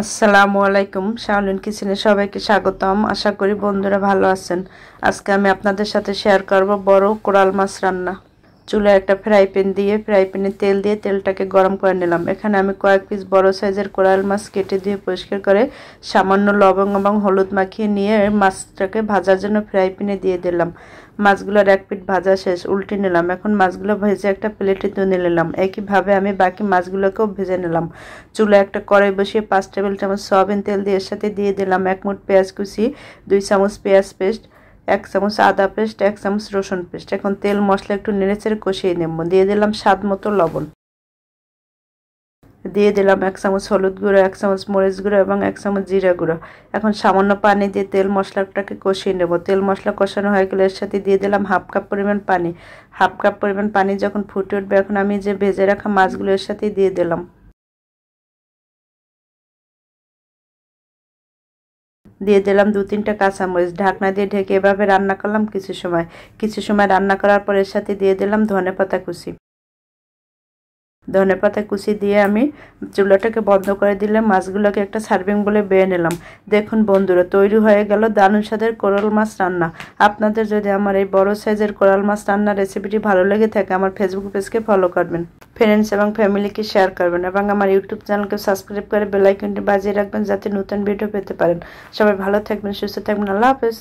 আসসালামু আলাইকুম, শাওলিন কিচেনে সবাইকে স্বাগতম। আশা করি বন্ধুরা ভালো আছেন। আজকে আমি আপনাদের সাথে শেয়ার করব বড় কোরাল মাছ রান্না। চুলায় একটা ফ্রাই প্যান দিয়ে ফ্রাই প্যানে তেল দিয়ে তেলটাকে গরম করে নিলাম। এখানে আমি কয়েক পিস বড় সাইজের কোরাল মাছ কেটে দিয়ে পরিষ্কার করে সামান্য লবণ এবং হলুদ মাখিয়ে নিয়ে মাছটাকে ভাজার জন্য ফ্রাই প্যানে দিয়ে দিলাম। মাছগুলোর এক পিঠ ভাজা শেষ, উল্টে নিলাম। এখন মাছগুলো ভেজে একটা প্লেটে তুলে নিলাম। একইভাবে আমি বাকি মাছগুলোকেও ভেজে নিলাম। চুলায় একটা কড়াই বসিয়ে 5 টেবিল চামচ সয়াবিন তেল দিয়ে এর সাথে দিয়ে দিলাম 1 মুঠ পেঁয়াজ কুচি, 2 চামচ পেঁয়াজ পেস্ট, 1 চামচ আদা পেস্ট, 1 চামচ রসুন পেস্ট। এখন তেল মশলা একটু নেড়েচেড়ে কষিয়ে নেব। দিয়ে দিলাম স্বাদ মতো লবণ, দিয়ে দিলাম 1 চামচ হলুদ গুঁড়ো, 1 চামচ মরিচ গুঁড়ো এবং 1 চামচ জিরা গুঁড়ো। এখন সামান্য পানি দিয়ে তেল মশলাটাকে কষিয়ে নেব। তেল মশলা কষানো হয়ে গেলে এর সাথে দিয়ে দিলাম হাফ কাপ পরিমাণ পানি। হাফ কাপ পরিমাণ পানি যখন ফুটে উঠবে, এখন আমি যে ভেজে রাখা মাছগুলো এর সাথে দিয়ে দিলাম। দিয়ে দিলাম 2-3টা কাঁচামরিচ। ঢাকনা দিয়ে ঢেকে এভাবে রান্না করলাম কিছু সময় রান্না করার পর এর সাথে দিয়ে দিলাম ধনেপাতা কুচি। ধনেপাতা কুচি দিয়ে আমি চুলাটাকে বন্ধ করে দিলে মাছগুলোকে একটা সার্ভিং বলে বেয়ে নিলাম। দেখুন বন্ধুরা, তৈরি হয়ে গেল দারুণ স্বাদের কোরাল মাছ রান্না। আপনাদের যদি আমার এই বড় সাইজের কোরাল মাছ রান্নার রেসিপিটি ভালো লেগে থাকে, আমার ফেসবুক পেজকে ফলো করবেন, ফ্রেন্ডস এবং ফ্যামিলিকে শেয়ার করবেন এবং আমার ইউটিউব চ্যানেলকে সাবস্ক্রাইব করে বেল আইকনটি বাজিয়ে রাখবেন যাতে নতুন ভিডিও পেতে পারেন। সবাই ভালো থাকবেন, সুস্থ থাকবেন। আল্লাহ হাফেজ।